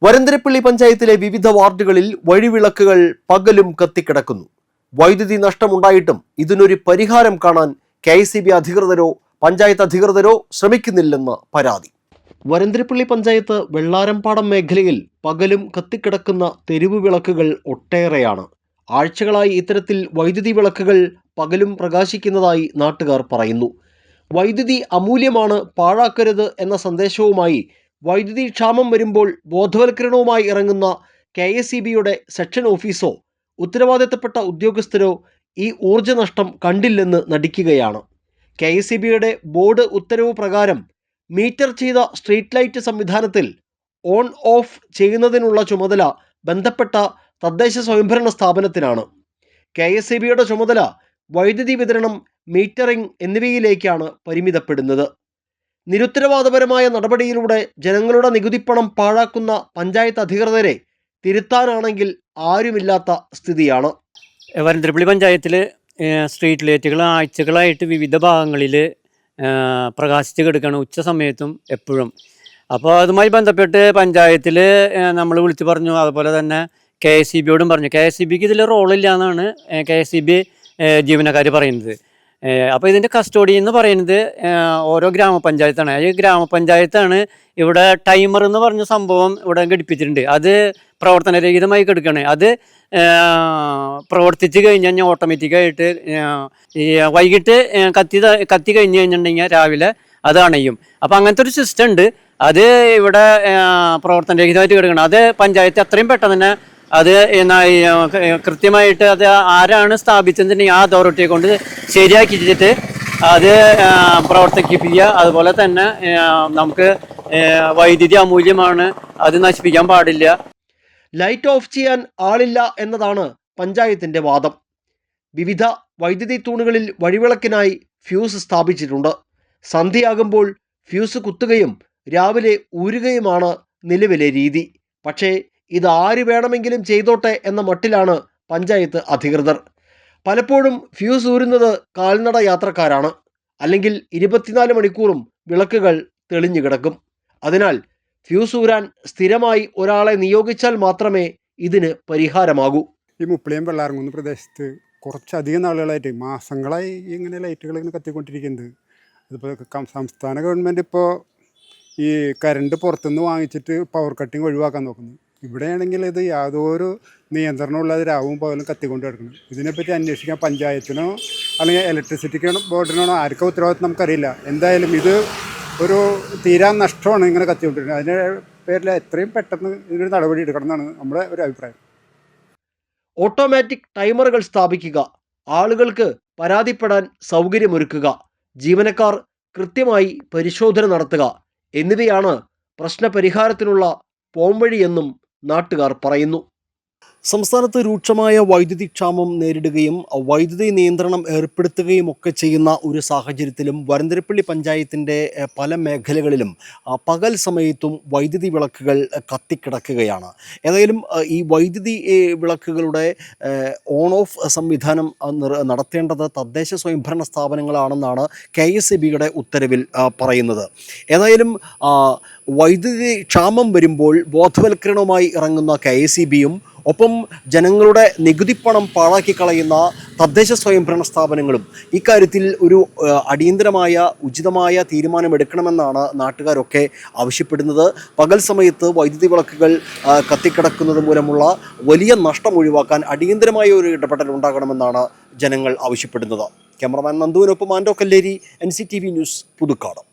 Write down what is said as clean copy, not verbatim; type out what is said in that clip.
വരന്തരപ്പള്ളി പഞ്ചായത്തിലെ വിവിധ വാർഡുകളിൽ വഴിവിളക്കുകൾ പകലും കത്തിക്കിടക്കുന്നു. വൈദ്യുതി നഷ്ടമുണ്ടായിട്ടും ഇതിനൊരു പരിഹാരം കാണാൻ KICB അധികൃതരോ പഞ്ചായത്ത് അധികൃതരോ ശ്രമിക്കുന്നില്ലെന്ന് പരാതി. വരന്തരപ്പള്ളി പഞ്ചായത്ത് വെള്ളാരംപാടം മേഖലയിൽ പകലും കത്തിക്കിടക്കുന്ന തെരുവ് വിളക്കുകൾ ഒട്ടേറെയാണ്. ആഴ്ചകളായി ഇത്തരത്തിൽ വൈദ്യുതി വിളക്കുകൾ പകലും പ്രകാശിക്കുന്നതായി നാട്ടുകാർ പറയുന്നു. വൈദ്യുതി അമൂല്യമാണ്, പാഴാക്കരുത് എന്ന സന്ദേശവുമായി വൈദ്യുതി ക്ഷാമം വരുമ്പോൾ ബോധവൽക്കരണവുമായി ഇറങ്ങുന്ന KICBയുടെ സെക്ഷൻ ഓഫീസോ ഉത്തരവാദിത്തപ്പെട്ട ഉദ്യോഗസ്ഥരോ ഈ ഊർജ്ജ നഷ്ടം കണ്ടില്ലെന്ന് നടിക്കുകയാണ്. KICBയുടെ ബോർഡ് ഉത്തരവ് പ്രകാരം മീറ്റർ ചെയ്ത സ്ട്രീറ്റ് ലൈറ്റ് സംവിധാനത്തിൽ ഓൺ ഓഫ് ചെയ്യുന്നതിനുള്ള ചുമതല ബന്ധപ്പെട്ട തദ്ദേശ സ്വയംഭരണ സ്ഥാപനത്തിനാണ്. KICBയുടെ ചുമതല വൈദ്യുതി വിതരണം, മീറ്ററിംഗ് എന്നിവയിലേക്കാണ് പരിമിതപ്പെടുന്നത്. നിരുത്തരവാദപരമായ നടപടിയിലൂടെ ജനങ്ങളുടെ നികുതിപ്പണം പാഴാക്കുന്ന പഞ്ചായത്ത് അധികൃതരെ തിരുത്താനാണെങ്കിൽ ആരുമില്ലാത്ത സ്ഥിതിയാണ്. വരന്തരപ്പള്ളി പഞ്ചായത്തിൽ സ്ട്രീറ്റ് ലൈറ്റുകൾ ആഴ്ചകളായിട്ട് വിവിധ ഭാഗങ്ങളിൽ പ്രകാശിച്ച് കിടക്കുകയാണ്, ഉച്ച സമയത്തും എപ്പോഴും. അപ്പോൾ അതുമായി ബന്ധപ്പെട്ട് പഞ്ചായത്തിൽ നമ്മൾ വിളിച്ച് പറഞ്ഞു, അതുപോലെ തന്നെ KICBയോടും പറഞ്ഞു. KICBക്ക് ഇതിൽ റോളില്ല എന്നാണ് KICB ജീവനക്കാർ പറയുന്നത്. അപ്പോൾ ഇതിൻ്റെ കസ്റ്റോഡി എന്ന് പറയുന്നത് ഓരോ ഗ്രാമപഞ്ചായത്താണ്. ഈ ഗ്രാമപഞ്ചായത്താണ് ഇവിടെ ടൈമർ എന്ന് പറഞ്ഞ സംഭവം ഇവിടെ ഘടിപ്പിച്ചിട്ടുണ്ട്. അത് പ്രവർത്തനരഹിതമായി കിടക്കുകയാണ്. അത് പ്രവർത്തിച്ച് കഴിഞ്ഞ് കഴിഞ്ഞാൽ ഓട്ടോമാറ്റിക്കായിട്ട് ഈ വൈകിട്ട് കത്തി കഴിഞ്ഞ് കഴിഞ്ഞിട്ടുണ്ടെങ്കിൽ രാവിലെ അത് അണയും. അപ്പോൾ അങ്ങനത്തെ ഒരു സിസ്റ്റം ഉണ്ട്. അത് ഇവിടെ പ്രവർത്തനരഹിതമായിട്ട് കിടക്കണം. അത് പഞ്ചായത്ത് അത്രയും പെട്ടെന്ന് തന്നെ അത് കൃത്യമായിട്ട് അത് ആരാണ് സ്ഥാപിച്ചതിന് ആ അതോറിറ്റിയെ കൊണ്ട് ശരിയാക്കിച്ചിട്ട് അത് പ്രവർത്തിപ്പിക്കുക. അതുപോലെ തന്നെ നമുക്ക് വൈദ്യുതി അമൂല്യമാണ്, അത് നശിപ്പിക്കാൻ പാടില്ല. ലൈറ്റ് ഓഫ് ചെയ്യാൻ ആളില്ല എന്നതാണ് പഞ്ചായത്തിൻ്റെ വാദം. വിവിധ വൈദ്യുതി തൂണുകളിൽ വഴിവിളക്കിനായി ഫ്യൂസ് സ്ഥാപിച്ചിട്ടുണ്ട്. സന്ധ്യയാകുമ്പോൾ ഫ്യൂസ് കുത്തുകയും രാവിലെ ഊരുകയുമാണ് നിലവിലെ രീതി. പക്ഷേ ഇത് ആര് വേണമെങ്കിലും ചെയ്തോട്ടെ എന്ന മട്ടിലാണ് പഞ്ചായത്ത് അധികൃതർ. പലപ്പോഴും ഫ്യൂസ് ഊരുന്നത് കാൽനട യാത്രക്കാരാണ്. അല്ലെങ്കിൽ 24 മണിക്കൂറും വിളക്കുകൾ തെളിഞ്ഞു കിടക്കും. അതിനാൽ ഫ്യൂസ് ഊരാൻ സ്ഥിരമായി ഒരാളെ നിയോഗിച്ചാൽ മാത്രമേ ഇതിന് പരിഹാരമാകൂ. ഈ മുപ്പിളിയം വെള്ളാരംകുന്ന് പ്രദേശത്ത് കുറച്ചധികം നാളുകളായിട്ട് മാസങ്ങളായി ഇങ്ങനെ ലൈറ്റുകൾ ഇങ്ങനെ കത്തിക്കൊണ്ടിരിക്കുന്നത്. അതിപ്പോൾ സംസ്ഥാന ഗവൺമെൻറ് ഇപ്പോൾ ഈ കറണ്ട് പുറത്തുനിന്ന് വാങ്ങിച്ചിട്ട് പവർ കട്ടിങ് ഒഴിവാക്കാൻ നോക്കുന്നു. ഇവിടെയാണെങ്കിൽ ഇത് യാതൊരു നിയന്ത്രണമുള്ളത് രാവും പകലും കത്തിക്കൊണ്ട് കിടക്കണം. ഇതിനെപ്പറ്റി അന്വേഷിക്കാൻ പഞ്ചായത്തിനോ അല്ലെങ്കിൽ ഇലക്ട്രിസിറ്റിക്കോ ബോർഡിനോ ആർക്കോ ഉത്തരവാദിത്വം നമുക്കറിയില്ല. എന്തായാലും ഇത് ഒരു തീരാ നഷ്ടമാണ് ഇങ്ങനെ കത്തിക്കൊണ്ടിരിക്കുന്നത്. അതിൻ്റെ പേരിൽ എത്രയും പെട്ടെന്ന് ഇതിനൊരു നടപടി എടുക്കണം എന്നാണ് നമ്മുടെ ഒരു അഭിപ്രായം. ഓട്ടോമാറ്റിക് ടൈമറുകൾ സ്ഥാപിക്കുക, ആളുകൾക്ക് പരാതിപ്പെടാൻ സൗകര്യമൊരുക്കുക, ജീവനക്കാർ കൃത്യമായി പരിശോധന നടത്തുക എന്നിവയാണ് പ്രശ്നപരിഹാരത്തിനുള്ള പോംവഴിയെന്നും നാട്ടുകാർ പറയുന്നു. സംസ്ഥാനത്ത് രൂക്ഷമായ വൈദ്യുതി ക്ഷാമം നേരിടുകയും വൈദ്യുതി നിയന്ത്രണം ഏർപ്പെടുത്തുകയും ഒക്കെ ചെയ്യുന്ന ഒരു സാഹചര്യത്തിലും വരന്തരപ്പള്ളി പഞ്ചായത്തിൻ്റെ പല മേഖലകളിലും പകൽ സമയത്തും വൈദ്യുതി വിളക്കുകൾ കത്തിക്കിടക്കുകയാണ്. ഏതായാലും ഈ വൈദ്യുതി വിളക്കുകളുടെ ഓൺ ഓഫ് സംവിധാനം നടത്തേണ്ടത് തദ്ദേശ സ്വയംഭരണ സ്ഥാപനങ്ങളാണെന്നാണ് KICBയുടെ ഉത്തരവിൽ പറയുന്നത്. ഏതായാലും വൈദ്യുതി ക്ഷാമം വരുമ്പോൾ ബോധവൽക്കരണവുമായി ഇറങ്ങുന്ന KICBയും ഒപ്പം ജനങ്ങളുടെ നികുതിപ്പണം പാഴാക്കി കളയുന്ന തദ്ദേശ സ്വയംഭരണ സ്ഥാപനങ്ങളും ഇക്കാര്യത്തിൽ ഒരു അടിയന്തരമായ ഉചിതമായ തീരുമാനമെടുക്കണമെന്നാണ് നാട്ടുകാരൊക്കെ ആവശ്യപ്പെടുന്നത്. പകൽ സമയത്ത് വൈദ്യുതി വിളക്കുകൾ കത്തിക്കിടക്കുന്നത് മൂലമുള്ള വലിയ നഷ്ടം ഒഴിവാക്കാൻ അടിയന്തരമായ ഒരു ഇടപെടൽ ഉണ്ടാകണമെന്നാണ് ജനങ്ങൾ ആവശ്യപ്പെടുന്നത്. ക്യാമറമാൻ നന്ദുവിനൊപ്പം ആൻഡോ കല്ലേരി, NCTV ന്യൂസ്, പുതുക്കാട്.